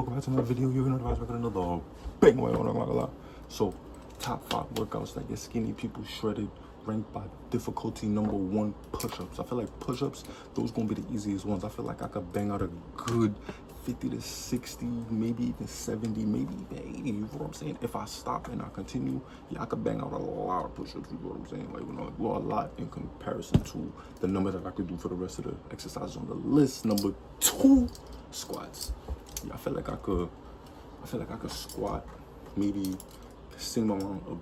welcome back to another video. You're gonna advise back another bang away on a lot. So, top 5 workouts that get skinny people shredded, ranked by difficulty number 1, push-ups. I feel like push-ups, those gonna be the easiest ones. I feel like I could bang out a good 50 to 60, maybe even 70, maybe even 80, you know what I'm saying? If I stop and I continue, yeah, I could bang out a lot of push-ups, you know what I'm saying? Like, well, a lot in comparison to the number that I could do for the rest of the exercises on the list. Number 2, squats. Yeah, I feel like I could squat maybe the same amount of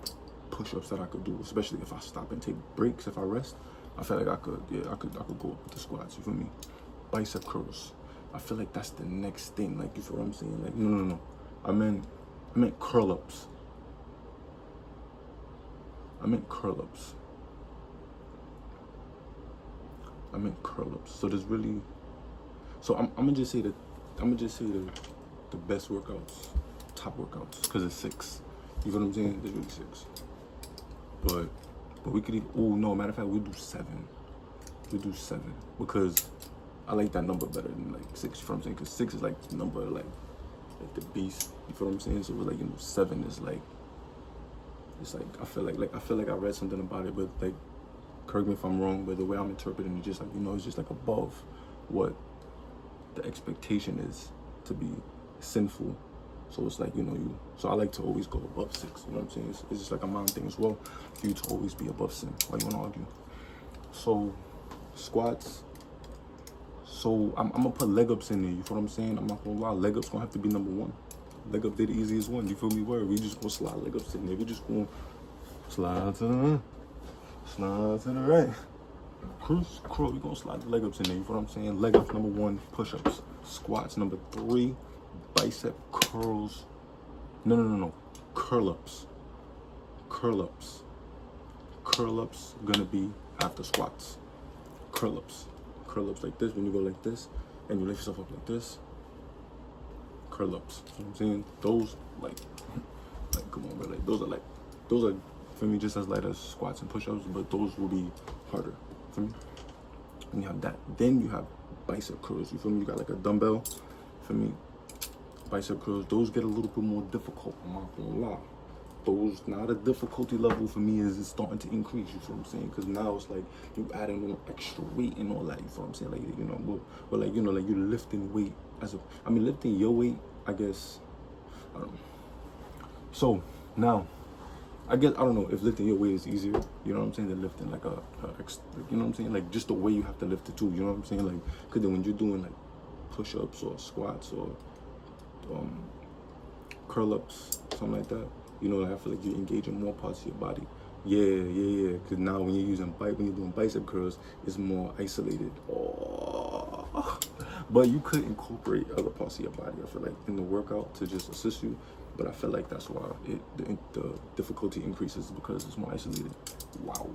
push-ups that I could do, especially if I stop and take breaks. If I rest, I feel like I could go up with the squats, you feel me? Bicep curls. I feel like that's the next thing, like, you feel what I'm saying? Like, no. I meant curl-ups. So there's really, so I'm gonna just say the best workouts, top workouts, because it's 6. You feel what I'm saying? There's really 6. But we could even, oh no, matter of fact, we do 7. We do 7 because I like that number better than like 6. You feel what I'm saying? Because 6 is like the number like the beast. You feel what I'm saying? So it's like, 7 is like, it's like I feel like I read something about it, but like, correct me if I'm wrong, but the way I'm interpreting it, just like, it's just like above what the expectation is to be sinful. So it's like, so I like to always go above 6, you know what I'm saying? It's just like a mind thing as well, for you to always be above sin. Why you wanna argue? So, squats. So, I'm gonna put leg ups in there, you feel what I'm saying? I'm not gonna lie, leg ups gonna have to be number 1. Leg up, they the easiest one, you feel me? Word, we just gonna slide leg ups in there. We just gonna slide to the left, slide to the right. Crawl, we gonna slide the leg ups in there, you feel what I'm saying? Leg ups, number 1, push ups. Squats, number 3, bicep curls. No. Curl ups. Curl ups gonna be after squats. Curl ups like this, when you go like this and you lift yourself up like this. Curl ups, you know what I'm saying? Those like come on, bro. Like those are for me just as light as squats and push-ups, but those will be harder for me. And you have that. Then you have bicep curls, you feel me? You got like a dumbbell, for me. Bicep curls, those get a little bit more difficult, I'm not gonna lie. Those, now the difficulty level for me is starting to increase, you feel what I'm saying? Because now it's like you adding more extra weight and all that, you feel what I'm saying? Like, but like, like you're lifting weight lifting your weight, I guess, I don't know. So now, I don't know if lifting your weight is easier, you know what I'm saying, than lifting like you know what I'm saying? Like just the way you have to lift it too, you know what I'm saying? Like, because then when you're doing like push-ups or squats or curl-ups, something like that, I feel like you're engaging more parts of your body. Yeah. Because now when you're doing bicep curls, it's more isolated. Oh. But you could incorporate other parts of your body, I feel like, in the workout to just assist you. But I feel like that's why the difficulty increases, because it's more isolated. Wow.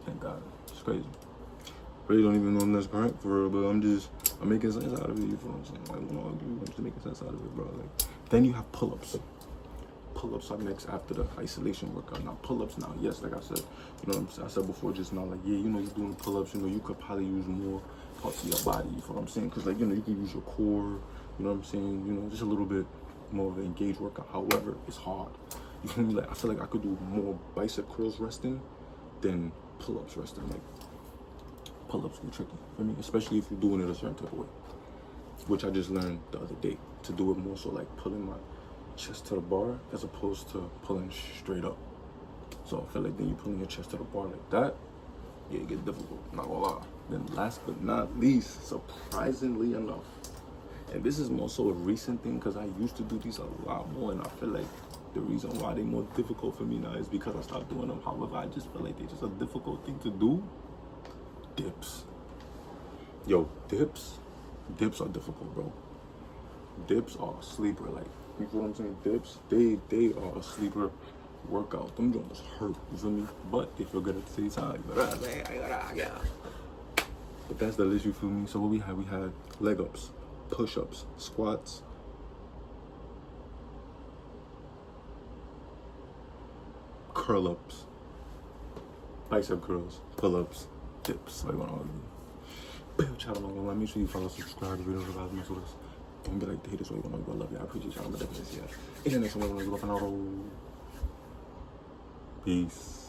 Thank God. It's crazy. Really don't even know if that's correct for real, but I'm making sense out of it, you feel what I'm saying? I don't want to argue, I'm just making sense out of it, bro. Like, then you have pull-ups. Pull-ups are next after the isolation workout. Now, pull-ups now, yes, like I said, I said before just now, like, yeah, you're doing pull-ups, you could probably use more parts of your body, you feel what I'm saying? Because, like, you can use your core, you know what I'm saying? Just a little bit more of an engaged workout. However, it's hard. You feel me? Like, I feel like I could do more bicep curls resting than pull-ups resting. Like, pull-ups be tricky for me, especially if you're doing it a certain type of way, which I just learned the other day, to do it more so like pulling my chest to the bar as opposed to pulling straight up. So I feel like then you're pulling your chest to the bar like that, yeah, it gets difficult, not gonna lie. Then last but not least, surprisingly enough, and this is more so a recent thing because I used to do these a lot more, and I feel like the reason why they're more difficult for me now is because I stopped doing them. However, I just feel like they're just a difficult thing to do. Dips. Yo, dips are difficult, bro. Dips are a sleeper, like, you feel what I'm saying? Dips, they are a sleeper workout. Them joints hurt, you feel me? But they feel good at the same time. But that's the list, you feel me? So what we had leg ups, push-ups, squats, curl-ups, bicep curls, pull-ups, dips. Like, what I want to do. Make sure you follow, subscribe, videos about me, so Don't be like the haters, so you don't know you love you. I appreciate y'all. I'm definitely see y'all. In the next one, we're gonna go up and out. Peace.